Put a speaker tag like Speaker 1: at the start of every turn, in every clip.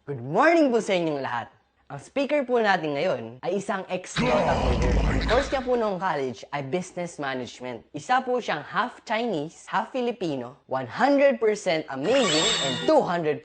Speaker 1: Good morning po sa inyong lahat. Ang speaker po natin ngayon ay isang ex-Toyota holder. Ang course niya po noong college ay Business Management. Isa po siyang half Chinese, half Filipino, 100% amazing, and 200%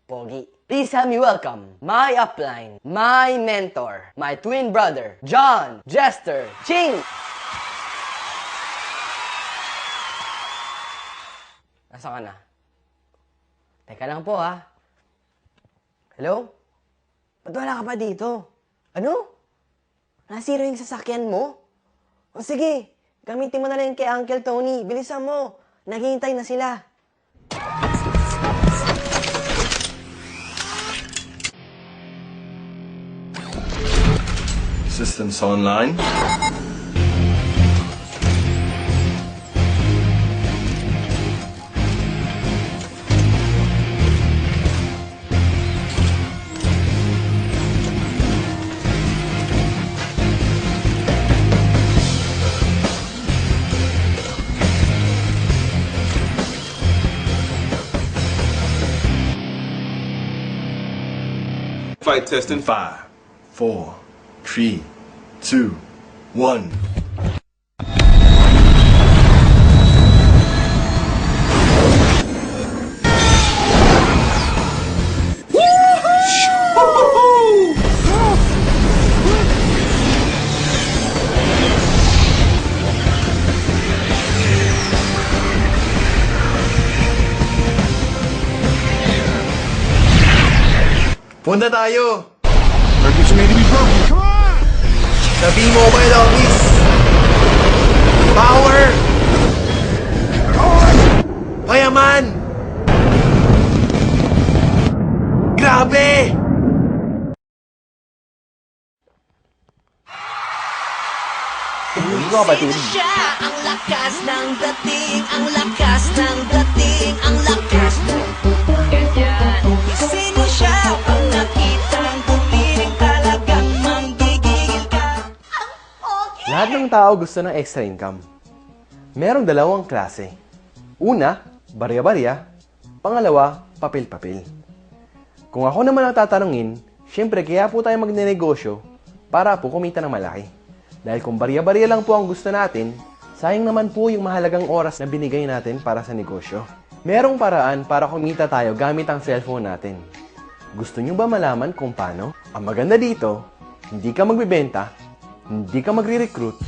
Speaker 1: pogi. Please help me welcome my upline, my mentor, my twin brother, John Jester Ching! Nasaan ka na? Teka lang po ha. Hello? Ba't wala ka pa dito? Ano? Nasira yung sasakyan mo? O sige, gamitin mo na lang kay Uncle Tony. Bilisan mo. Naghihintay na sila.
Speaker 2: Systems online. Flight test in 5, 4, 3, 2, 1. Punta tayo!
Speaker 3: Circuits need to be broken. Come on!
Speaker 2: Sa V-Mobile Office! Power! Payaman! Grabe!
Speaker 4: Siya ang lakas ng dating, ang lakas ng dating, ang lakas ng ganyan. Sino siya pag nakitang tumiring talagang manggigigil ka? Ang pogi!
Speaker 5: Lahat ng tao gusto ng extra income. Merong dalawang klase. Una, barya-barya. Pangalawa, papel-papel. Kung ako naman ang tatanungin, syempre kaya po tayo magnenegosyo para po kumita ng malaki. Dahil kung barya-barya lang po ang gusto natin, sayang naman po yung mahalagang oras na binigay natin para sa negosyo. Merong paraan para kumita tayo gamit ang cellphone natin. Gusto nyo ba malaman kung paano? Ang maganda dito, hindi ka magbibenta, hindi ka magre-recruit,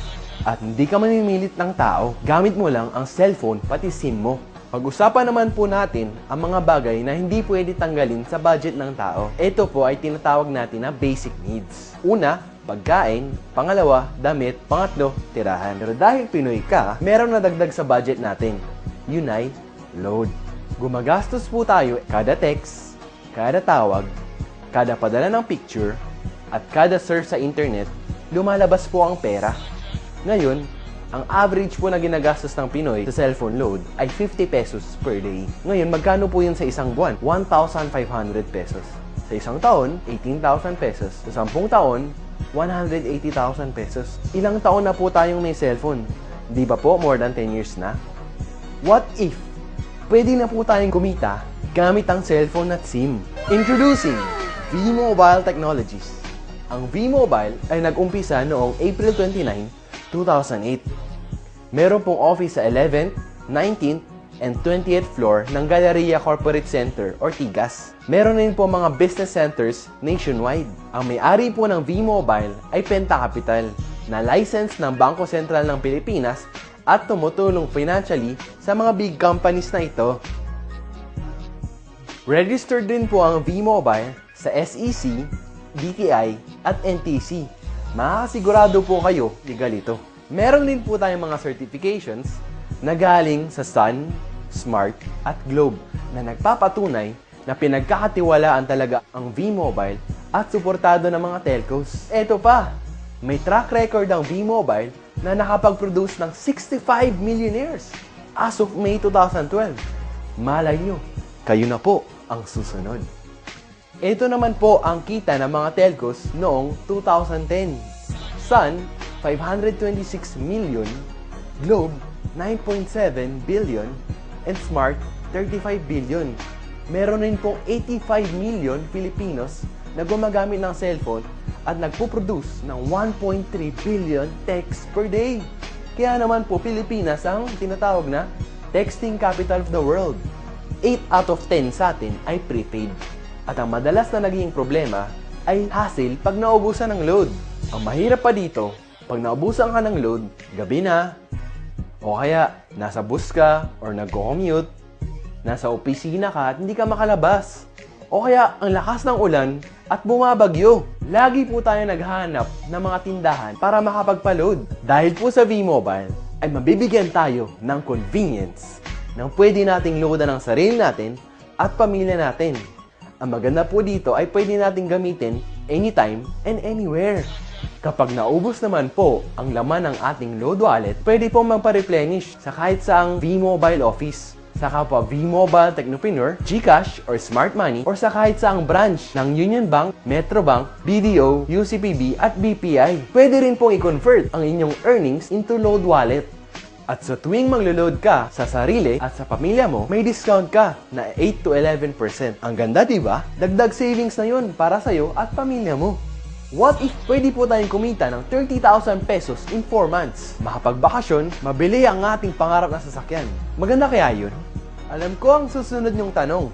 Speaker 5: at hindi ka mamimilit ng tao. Gamit mo lang ang cellphone pati SIM mo. Pag-usapan naman po natin ang mga bagay na hindi pwede tanggalin sa budget ng tao. Ito po ay tinatawag natin na basic needs. Una, pagkain. Pangalawa, damit. Pangatlo, tirahan. Pero dahil Pinoy ka, meron na dagdag sa budget natin. Yun ay load. Gumagastos po tayo kada text, kada tawag, kada padala ng picture, at kada surf sa internet, lumalabas po ang pera. Ngayon, ang average po na ginagastos ng Pinoy sa cellphone load ay 50 pesos per day. Ngayon, magkano po yun sa isang buwan? 1,500 pesos. Sa isang taon, 18,000 pesos. Sa 10 taon, 180,000 pesos. Ilang taon na po tayong may cellphone? Di ba po more than 10 years na? What if pwede na po tayong kumita gamit ang cellphone at SIM? Introducing V-Mobile Technologies. Ang V-Mobile ay nag-umpisa noong April 29, 2008. Meron pong office sa 11th, 19th, and 20th floor ng Galleria Corporate Center or TIGAS. Meron din po mga business centers nationwide. Ang may-ari po ng V-Mobile ay Penta Capital, na license ng Bangko Sentral ng Pilipinas at tumutulong financially sa mga big companies na ito. Registered din po ang V-Mobile sa SEC, DTI, at NTC. Makakasigurado po kayo legal ito. Meron din po tayong mga certifications na galing sa Sun, Smart, at Globe na nagpapatunay na pinagkakatiwalaan talaga ang V-Mobile at suportado ng mga telcos. Eto pa, may track record ang V-Mobile na nakapag-produce ng 65 millionaires as of May 2012. Malay nyo, kayo na po ang susunod. Ito naman po ang kita ng mga telcos noong 2010. Sun, 526 million, Globe, 9.7 billion, and Smart, 35 billion. meron rin pong 85 million Filipinos na gumagamit ng cellphone at nagpo-produce ng 1.3 billion texts per day. Kaya naman po, Pilipinas ang tinatawag na texting capital of the world. 8 out of 10 sa atin ay prepaid. At ang madalas na naging problema ay hassle pag naubusan ng load. Ang mahirap pa dito, pag naubusan ka ng load, gabi na, o kaya nasa bus ka or nagko-commute, nasa opisina ka at hindi ka makalabas. O kaya ang lakas ng ulan at bumabagyo. Lagi po tayo naghahanap ng mga tindahan para makapagpa-load. Dahil po sa V-Mobile ay mabibigyan tayo ng convenience nang pwede nating loadan ang sarili natin at pamilya natin. Ang maganda po dito ay pwede nating gamitin anytime and anywhere. Kapag naubos naman po ang laman ng ating load wallet, pwede po magpa-replenish sa kahit saang V-Mobile office. Sa kapwa V-Mobile Technopreneur, GCash or Smart Money, or sa kahit saang branch ng Union Bank, Metro Bank, BDO, UCPB at BPI. Pwede rin pong i-convert ang inyong earnings into load wallet. At sa tuwing maglo-load ka sa sarili at sa pamilya mo, may discount ka na 8 to 11%. Ang ganda, diba? Dagdag savings na yun para sa'yo at pamilya mo. What if pwede po tayong kumita ng 30,000 pesos in 4 months? Makapagbakasyon, mabili ang ating pangarap na sasakyan. Maganda kaya yun? Alam ko ang susunod niyong tanong.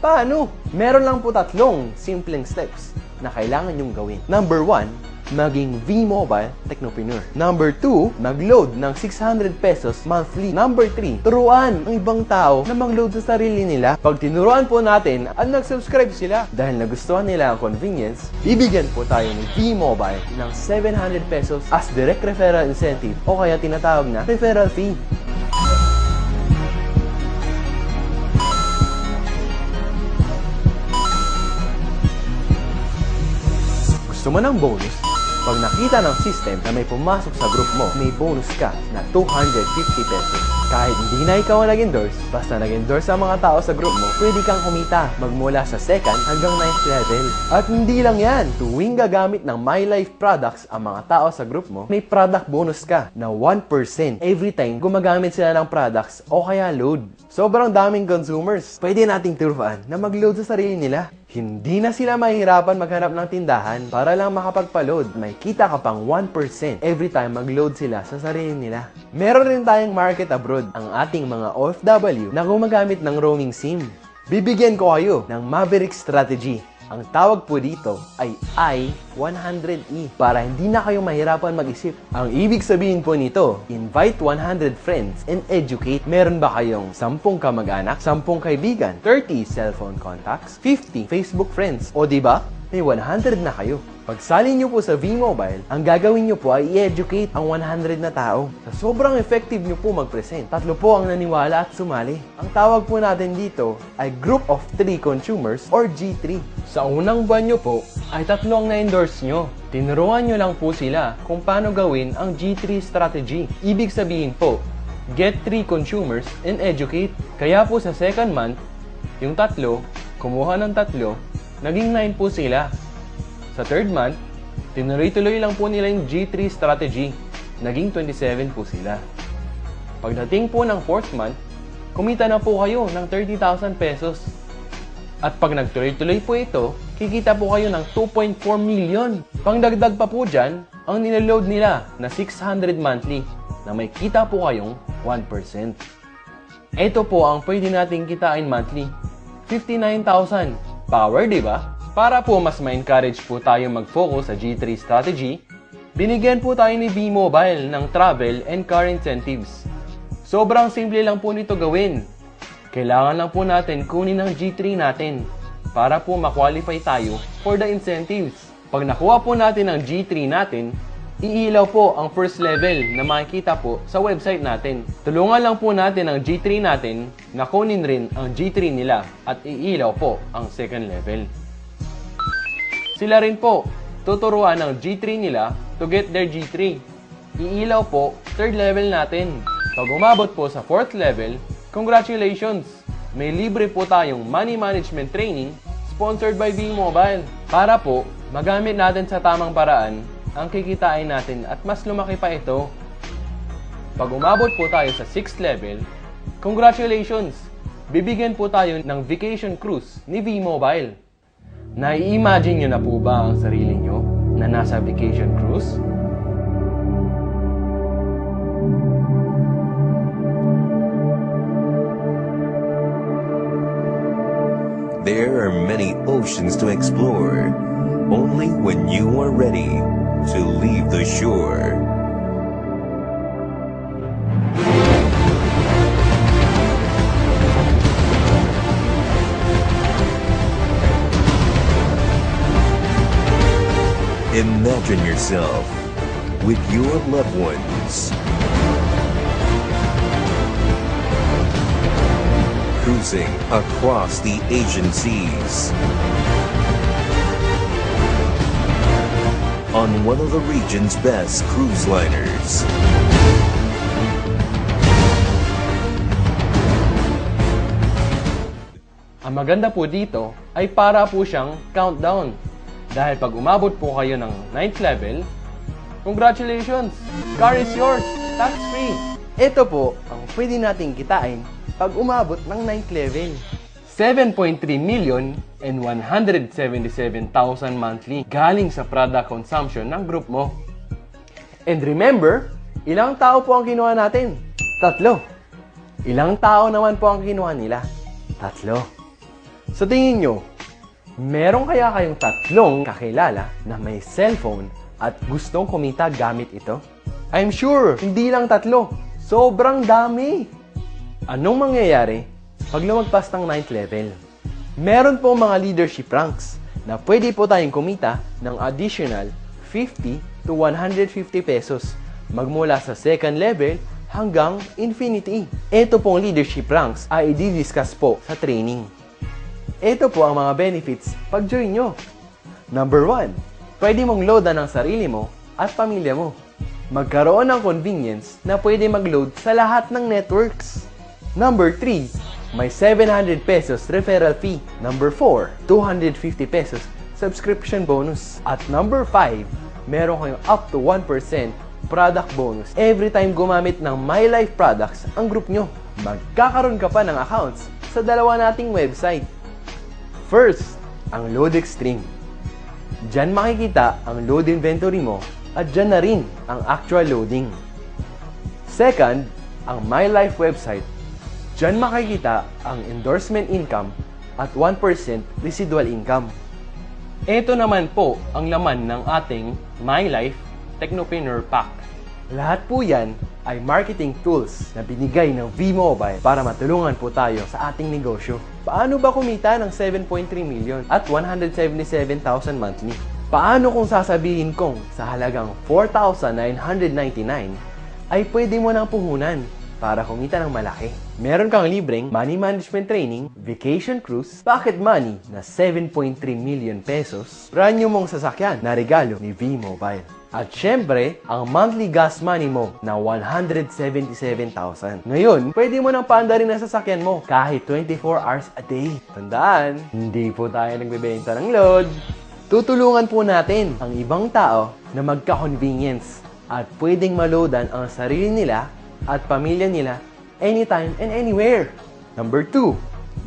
Speaker 5: Paano? Meron lang po 3 simpleng steps na kailangan niyong gawin. Number 1, maging V-Mobile Technopreneur. Number 2, mag-load ng 600 pesos monthly. Number 3, turuan ang ibang tao na mag-load sa sarili nila. Pag tinuruan po natin at nag-subscribe sila dahil nagustuhan nila ang convenience, bibigyan po tayo ni V-Mobile ng 700 pesos as direct referral incentive o kaya tinatawag na referral fee. Gusto mo ng bonus? Pag nakita ng system na may pumasok sa group mo, may bonus ka na 250 pesos. Kahit hindi na ikaw ang nag-endorse, basta nag-endorse ang mga tao sa group mo, pwede kang kumita magmula sa 2nd hanggang 9th level. At hindi lang yan, tuwing gagamit ng My Life products ang mga tao sa group mo, may product bonus ka na 1% every time gumagamit sila ng products o kaya load. Sobrang daming consumers, pwede nating turuan na mag-load sa sarili nila. Hindi na sila mahihirapan maghanap ng tindahan para lang makapagpa-load. May kita ka pang 1% every time mag-load sila sa sarili nila. Meron rin tayong market abroad, ang ating mga OFW na gumagamit ng roaming SIM. Bibigyan ko kayo ng Maverick Strategy. Ang tawag po dito ay I-100E para hindi na kayo mahirapan mag-isip. Ang ibig sabihin po nito, invite 100 friends and educate. Meron ba kayong 10 kamag-anak, 10 kaibigan, 30 cellphone contacts, 50 Facebook friends, o diba? May 100 na kayo. Pagsali nyo po sa V-Mobile, ang gagawin nyo po ay i-educate ang 100 na tao. Sa sobrang effective nyo po mag-present, 3 po ang naniwala at sumali. Ang tawag po natin dito ay Group of 3 Consumers or G3. Sa unang buwan nyo po, ay 3 ang na-endorse nyo. Tinuruan nyo lang po sila kung paano gawin ang G3 strategy. Ibig sabihin po, get 3 consumers and educate. Kaya po sa 2nd month, yung 3, kumuha ng 3, naging 9 po sila. Sa 3rd month, tinuloy-tuloy lang po nila yung G3 strategy. Naging 27 po sila. Pagdating po ng 4th month, kumita na po kayo ng 30,000 pesos. At pag nagtuloy-tuloy po ito, kikita po kayo ng 2.4 million. Pangdagdag pa po dyan, ang niload nila na 600 monthly na may kita po kayong 1%. Ito po ang pwede nating kitain monthly. 59,000. Power, di ba? Para po mas ma-encourage po tayo mag-focus sa G3 strategy, binigyan po tayo ni V-Mobile ng travel and car incentives. Sobrang simple lang po nito gawin. Kailangan lang po natin kunin ang G3 natin para po ma-qualify tayo for the incentives. Pag nakuha po natin ang G3 natin, iilaw po ang first level na makikita po sa website natin. Tulungan lang po natin ang G3 natin na kunin rin ang G3 nila at iilaw po ang second level. Sila rin po, tuturuan ng G3 nila to get their G3. Iilaw po, 3rd level natin. Pag umabot po sa 4th level, congratulations! May libre po tayong money management training sponsored by V-Mobile. Para po, magamit natin sa tamang paraan ang kikitain natin at mas lumaki pa ito. Pag umabot po tayo sa 6th level, congratulations! bibigyan po tayo ng vacation cruise ni V-Mobile. Nai-imagine nyo na po ba ang sarili nyo na nasa vacation cruise?
Speaker 6: There are many oceans to explore. Only when you are ready to leave the shore. Imagine yourself with your loved ones cruising across the Asian seas on one of the region's best cruise liners.
Speaker 5: Ang maganda po dito ay para po siyang countdown. Dahil pag umabot po kayo ng 9th level, congratulations! Car is yours! Tax-free! Ito po ang pwede nating kitain pag umabot ng 9th level. 7.3 million and 177,000 monthly galing sa product consumption ng group mo. And remember, ilang tao po ang kinuha natin? 3. Ilang tao naman po ang kinuha nila? 3. Sa tingin nyo, meron kaya kayong 3 kakilala na may cellphone at gustong kumita gamit ito? I'm sure, hindi lang 3. Sobrang dami! Anong mangyayari pag lumagpas ng 9th level? Meron po mga leadership ranks na pwede po tayong kumita ng additional 50 to 150 pesos magmula sa 2nd level hanggang infinity. Ito pong leadership ranks ay i-discuss po sa training. Ito po ang mga benefits pag join nyo. Number 1, pwede mong loadan ang sarili mo at pamilya mo. Magkaroon ng convenience na pwede mag-load sa lahat ng networks. Number 3, may 700 pesos referral fee. Number 4, 250 pesos subscription bonus. At number 5, meron kayong up to 1% product bonus every time gumamit ng My Life products ang group nyo. Magkakaroon ka pa ng accounts sa dalawa nating website. First, ang Load Extreme. Diyan makikita ang load inventory mo at diyan na rin ang actual loading. Second, ang My Life website. Diyan makikita ang endorsement income at 1% residual income. Ito naman po ang laman ng ating My Life Technopreneur Pack. Lahat po yan ay marketing tools na binigay ng V-Mobile para matulungan po tayo sa ating negosyo. Paano ba kumita ng 7.3 million at 177,000 monthly? Paano kung sasabihin kong sa halagang 4,999 ay pwede mo nang puhunan para kumita ng malaki? Meron kang libreng money management training, vacation cruise, pocket money na 7.3 million pesos, brand new mong sasakyan na regalo ni V-Mobile. At syempre, ang monthly gas money mo na 177,000. Ngayon, pwede mo nang paandarin ang sasakyan mo kahit 24 hours a day. Tandaan, hindi po tayo nagbebenta ng load. Tutulungan po natin ang ibang tao na magka-convenience at pwedeng maloadan ang sarili nila at pamilya nila anytime and anywhere. Number 2,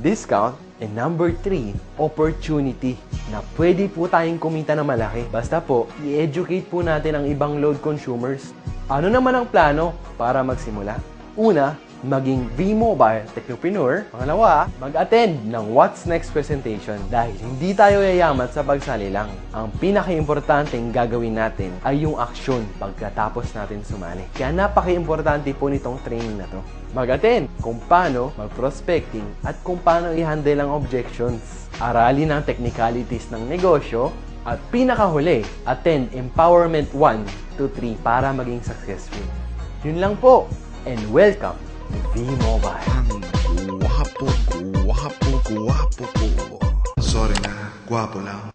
Speaker 5: discount. And number 3, opportunity na pwede po tayong kumita na malaki. Basta po, i-educate po natin ang ibang load consumers. Ano naman ang plano para magsimula? Una, maging V-Mobile Technopreneur. Pangalawa, mag-attend ng What's Next presentation dahil hindi tayo yayamat sa pagsali lang. Ang pinaka-importanteng gagawin natin ay yung aksyon pagkatapos natin sumali. Kaya napaka-importante po nitong training na to. Mag-attend kung paano mag-prospecting at kung paano i-handle ang objections. Aralin ang technicalities ng negosyo at pinakahuli, attend Empowerment 1 to 3 para maging successful. Yun lang po and welcome to V-Mobile.
Speaker 3: Guwapo ko. Sorry na, guwapo lang.